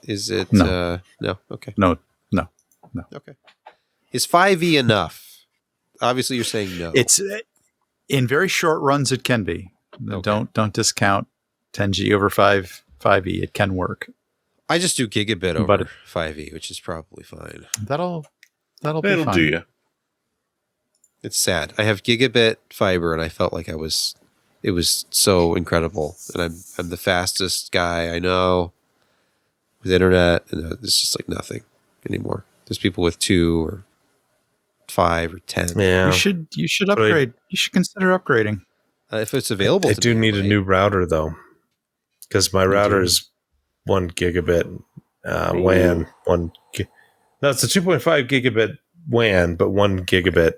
Is it? No. No. Okay. No. Okay. Is 5E enough? Obviously, you're saying no. It's in very short runs. It can be. Okay. Don't discount 10G over 5E. It can work. I just do gigabit over 5E, which is probably fine. That'll be fine. Do you? It's sad. I have gigabit fiber, and I felt like it was so incredible. And I'm the fastest guy I know with internet, and it's just like nothing anymore. There's people with 2 or 5 or 10. Yeah, you should upgrade. You should consider upgrading if it's available. I do need a new router though, because my router is 1 gigabit WAN. No, it's a 2.5 gigabit WAN, but 1 gigabit.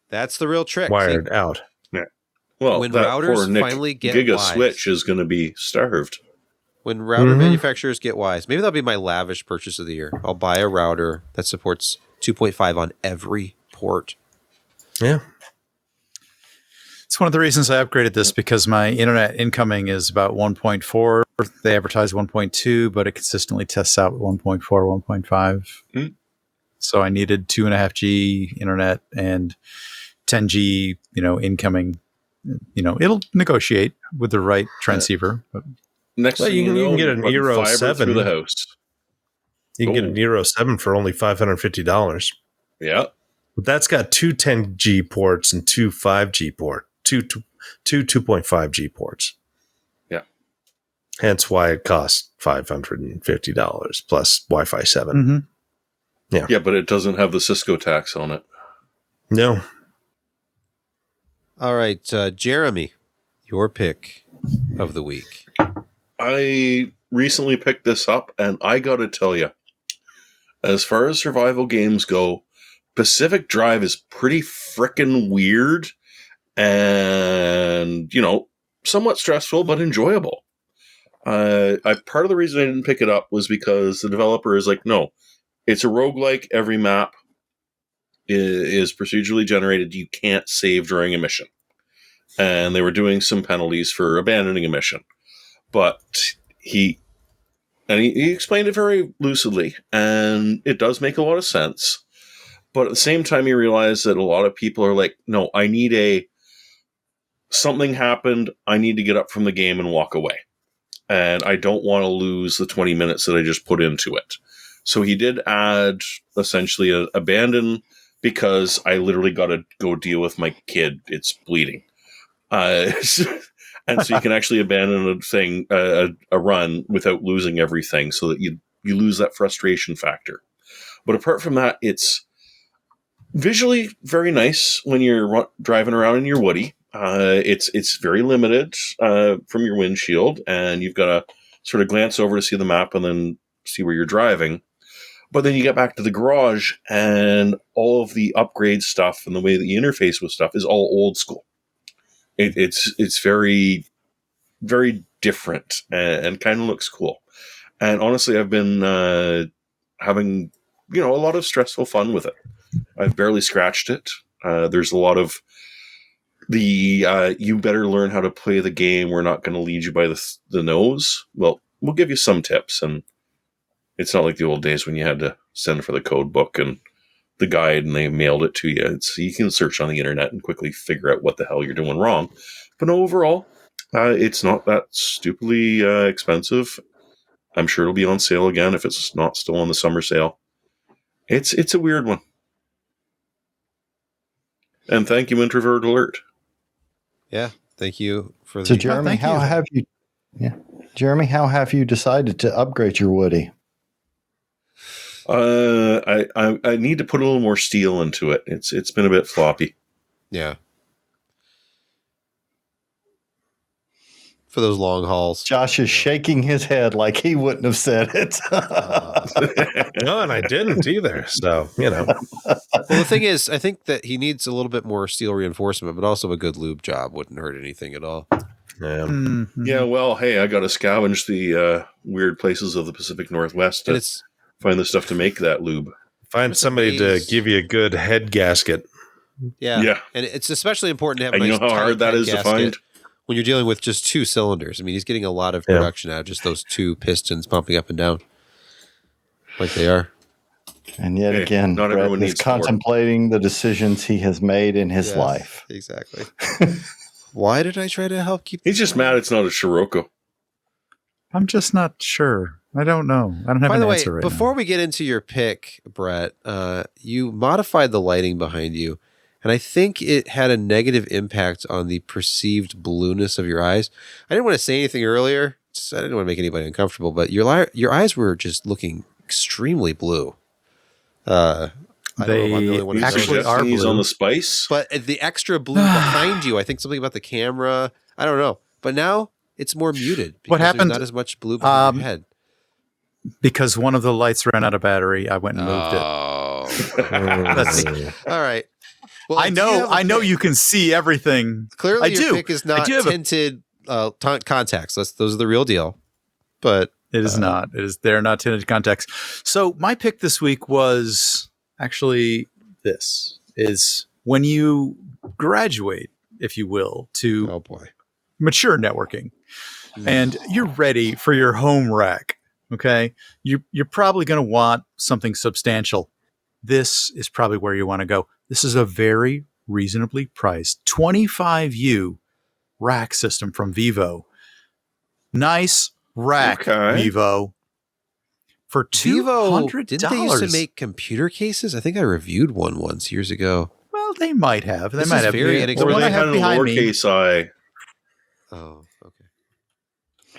That's the real trick. Wired out. Yeah. Well, when routers finally get Giga wise, switch is going to be starved. When router manufacturers get wise, maybe that'll be my lavish purchase of the year. I'll buy a router that supports 2.5 on every port. Yeah. It's one of the reasons I upgraded this, because my internet incoming is about 1.4. They advertise 1.2, but it consistently tests out 1.4, 1.5. So I needed 2.5G internet and 10G, incoming. It'll negotiate with the right transceiver. But next thing you can get an Eero 7 through the house. You can get an Eero 7 for only $550. Yeah. But that's got 2 10G ports and 2 5G ports. Two 2.5G ports. Yeah. Hence why it costs $550 plus Wi-Fi 7. Mm-hmm. Yeah. Yeah, but it doesn't have the Cisco tax on it. No. All right, Jeremy, your pick of the week. I recently picked this up, and I got to tell you, as far as survival games go, Pacific Drive is pretty frickin' weird and, somewhat stressful, but enjoyable. Part of the reason I didn't pick it up was because the developer is like, no, it's a roguelike. Every map is procedurally generated. You can't save during a mission. And they were doing some penalties for abandoning a mission. But he explained it very lucidly, and it does make a lot of sense. But at the same time, he realized that a lot of people are like, no, I need something happened. I need to get up from the game and walk away. And I don't want to lose the 20 minutes that I just put into it. So he did add essentially an abandon, because I literally got to go deal with my kid. It's bleeding. And so you can actually abandon a thing, a run, without losing everything, so that you lose that frustration factor. But apart from that, it's visually very nice when you're driving around in your Woody. It's very limited from your windshield, and you've got to sort of glance over to see the map and then see where you're driving. But then you get back to the garage, and all of the upgrade stuff and the way that you interface with stuff is all old school. It's very, very different and kind of looks cool. And honestly, I've been having a lot of stressful fun with it. I've barely scratched it. There's a lot of you better learn how to play the game. We're not going to lead you by the nose. Well, we'll give you some tips, and it's not like the old days when you had to send for the code book and the guide and they mailed it to you. You can search on the internet and quickly figure out what the hell you're doing wrong. But overall, it's not that stupidly expensive. I'm sure it'll be on sale again if it's not still on the summer sale. It's a weird one. And thank you, Introvert Alert. Yeah, thank you for the. So, Jeremy, how have you? Yeah, Jeremy, how have you decided to upgrade your Woody? I need to put a little more steel into it. It's been a bit floppy. Yeah. For those long hauls. Josh is shaking his head like he wouldn't have said it. No, and I didn't either. So, Well, the thing is, I think that he needs a little bit more steel reinforcement, but also a good lube job wouldn't hurt anything at all. Yeah. Mm-hmm. Yeah, well, hey, I got to scavenge the weird places of the Pacific Northwest to find the stuff to make that lube. Find somebody to give you a good head gasket. Yeah. And it's especially important to have a nice, you know how hard that is to find? When you're dealing with just two cylinders. I mean, he's getting a lot of production out of just those two pistons pumping up and down like they are. And yet again, not Brett everyone is needs contemplating the decisions he has made in his life. Exactly. Why did I try to help keep... He's just mad it's not a Scirocco. I'm just not sure. I don't know. I don't have an answer right now. Before we get into your pick, Brett, you modified the lighting behind you, and I think it had a negative impact on the perceived blueness of your eyes. I didn't want to say anything earlier. I didn't want to make anybody uncomfortable, but your eyes were just looking extremely blue. I don't know if I'm the only one who actually are blue. On the spice, but the extra blue behind you, I think something about the camera. I don't know, but now it's more muted. What happened? There's not as much blue behind your head. Because one of the lights ran out of battery, I went and moved it. All right. Well, I know you can see everything. Clearly, your pick is not tinted contacts. Those are the real deal. But it is not. They're not tinted contacts. So my pick this week was actually this: is when you graduate, if you will, to mature networking, and you're ready for your home rack. Okay, you're probably going to want something substantial. This is probably where you want to go. This is a very reasonably priced 25U rack system from Vivo. Nice rack, Vivo. For $200. Didn't they used to make computer cases? I think I reviewed one once years ago. Well, they might have. They might have. Very inexpensive. Or they had a lowercase I. Oh, okay.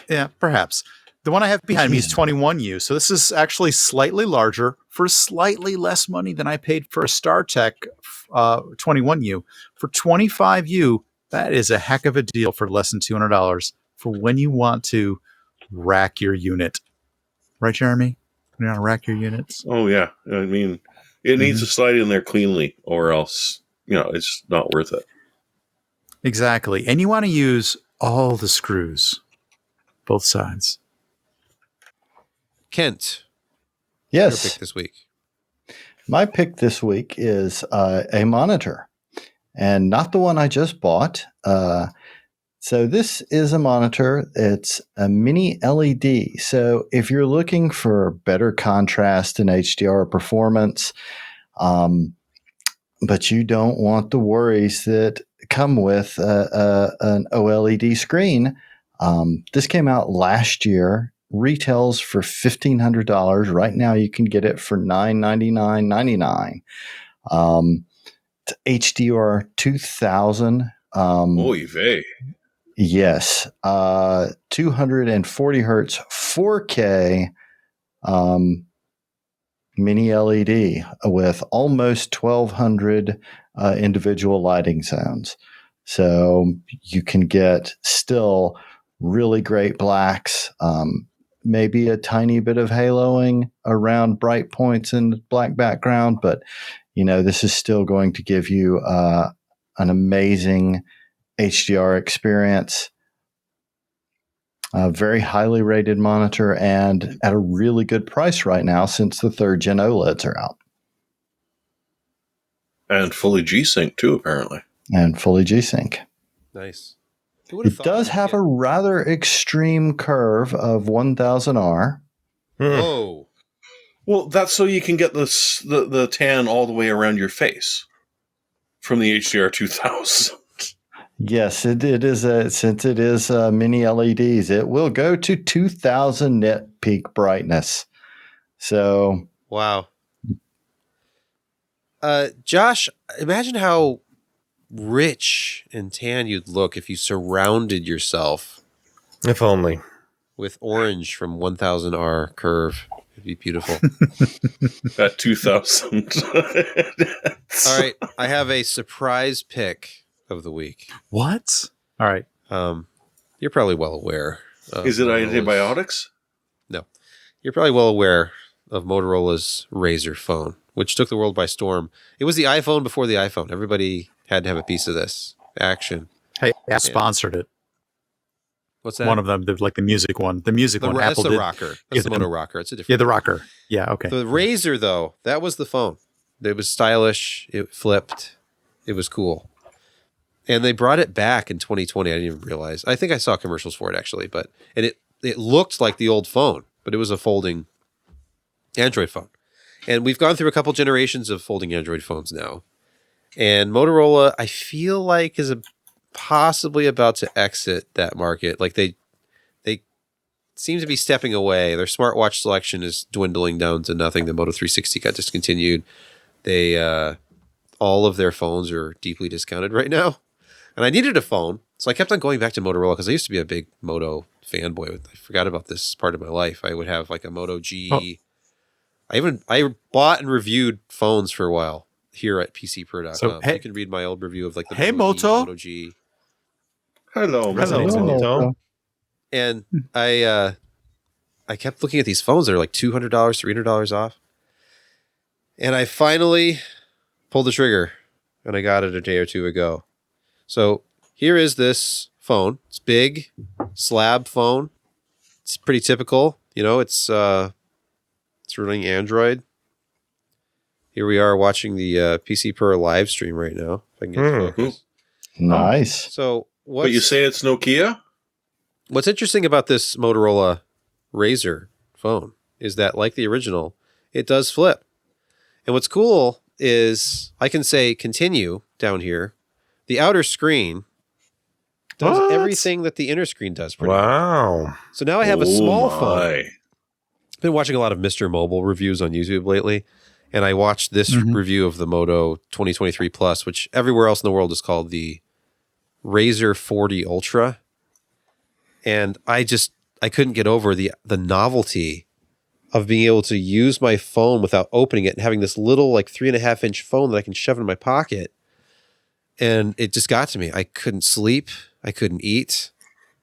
Yeah, perhaps. The one I have behind me is 21U. So this is actually slightly larger for slightly less money than I paid for a StarTech 21U. For 25U, that is a heck of a deal for less than $200 for when you want to rack your unit. Right, Jeremy? You want to rack your units? Oh, yeah. I mean, it needs to slide in there cleanly or else, it's not worth it. Exactly. And you want to use all the screws. Both sides. Kent, Yes. your pick this week. My pick this week is a monitor, and not the one I just bought. So this is a monitor. It's a mini LED. So if you're looking for better contrast and HDR performance, but you don't want the worries that come with an OLED screen, this came out last year. Retails for $1,500. Right now, you can get it for $999.99. It's HDR 2000. Oy vey. Yes, 240 hertz, 4K mini LED with almost 1,200 individual lighting zones. So you can get still really great blacks, maybe a tiny bit of haloing around bright points in the black background, but this is still going to give you an amazing HDR experience. A very highly rated monitor and at a really good price right now since the 3rd gen OLEDs are out. And fully G-Sync too, apparently. And fully G-Sync. Nice. It does have a rather extreme curve of 1000R. Whoa. Well, that's so you can get the tan all the way around your face from the HDR 2000. Yes, it is. Since it is mini LEDs, it will go to 2000 nit peak brightness. So, wow. Josh, imagine how rich and tan you'd look if you surrounded yourself. If only. With orange from 1000R curve. It'd be beautiful. At 2000. All right. I have a surprise pick of the week. What? All right. You're probably well aware. Is it antibiotics? No. You're probably well aware of Motorola's Razr phone, which took the world by storm. It was the iPhone before the iPhone. Everybody had to have a piece of this action. Hey, Apple sponsored it. What's that? One of them, like the music one. The music one. That's Apple the did. rocker. That's the Moto rocker. It's a different. Yeah, the rocker. Yeah, okay. The Razr, though, that was the phone. It was stylish. It flipped. It was cool. And they brought it back in 2020. I didn't even realize. I think I saw commercials for it, actually. And it looked like the old phone, but it was a folding Android phone. And we've gone through a couple generations of folding Android phones now. And Motorola, I feel like, is possibly about to exit that market. Like they seem to be stepping away. Their smartwatch selection is dwindling down to nothing. The Moto 360 got discontinued. They all of their phones are deeply discounted right now. And I needed a phone, so I kept on going back to Motorola because I used to be a big Moto fanboy. I forgot about this part of my life. I would have like a Moto G. Oh. I bought and reviewed phones for a while here at PCPer.com. So, you can read my old review of like the Moto G. Hello, Moto. And I kept looking at these phones that are like $200, $300 off. And I finally pulled the trigger and I got it a day or two ago. So here is this phone. It's big, slab phone. It's pretty typical. It's running Android. Here we are watching the PCPer live stream right now. If I can get focus. Nice. So but you say it's Nokia? What's interesting about this Motorola Razr phone is that, like the original, it does flip. And what's cool is I can say continue down here. The outer screen does everything that the inner screen does. Wow. So now I have a small phone. I've been watching a lot of Mr. Mobile reviews on YouTube lately, and I watched this review of the Moto 2023 Plus, which everywhere else in the world is called the Razr 40 Ultra. And I couldn't get over the novelty of being able to use my phone without opening it and having this little like 3.5-inch phone that I can shove in my pocket. And it just got to me. I couldn't sleep. I couldn't eat.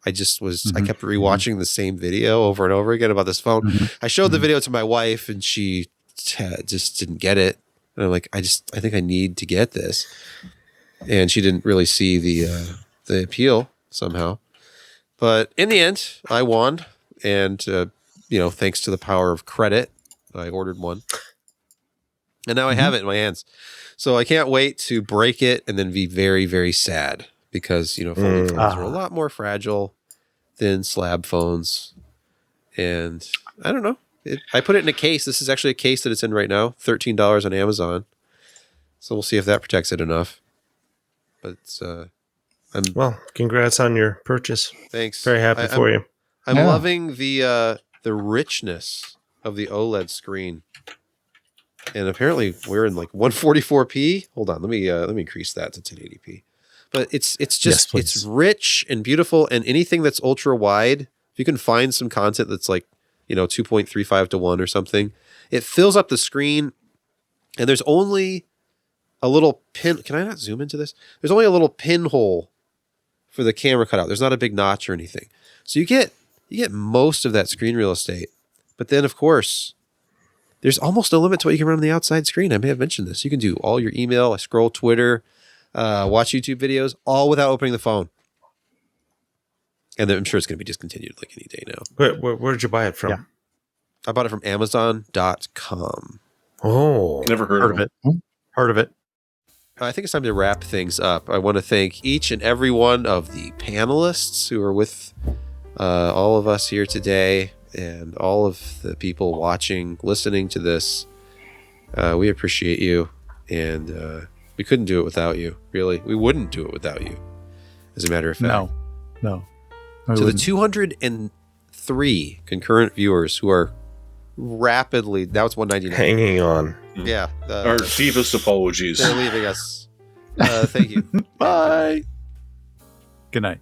I just was, I kept rewatching the same video over and over again about this phone. I showed the video to my wife and she just didn't get it. And I'm like, I think I need to get this. And she didn't really see the appeal somehow. But in the end, I won. And, thanks to the power of credit, I ordered one. And now I have it in my hands. So I can't wait to break it and then be very, very sad because, folding phones are a lot more fragile than slab phones. And I don't know. I put it in a case. This is actually a case that it's in right now, $13 on Amazon. So we'll see if that protects it enough. But well, congrats on your purchase. Thanks. Very happy for you. I'm loving the richness of the OLED screen. And apparently we're in like 144p. Hold on, let me increase that to 1080p. But it's just it's rich and beautiful, and anything that's ultra wide, if you can find some content that's like 2.35 to 1 or something, it fills up the screen. And there's only a little pin. Can I not zoom into this? There's only a little pinhole for the camera cutout. There's not a big notch or anything. So you get most of that screen real estate. But then, of course, there's almost no limit to what you can run on the outside screen. I may have mentioned this. You can do all your email, scroll Twitter, watch YouTube videos, all without opening the phone. And I'm sure it's going to be discontinued like any day now. Where did you buy it from? Yeah. I bought it from Amazon.com. Oh. Never heard of it. Heard of it. I think it's time to wrap things up. I want to thank each and every one of the panelists who are with all of us here today and all of the people watching, listening to this. We appreciate you, and we couldn't do it without you, really. We wouldn't do it without you, as a matter of fact. No. To the 203 concurrent viewers who are rapidly, now it's 199. Hanging on. Yeah. Our deepest apologies. They're leaving us. Thank you. Bye. Good night.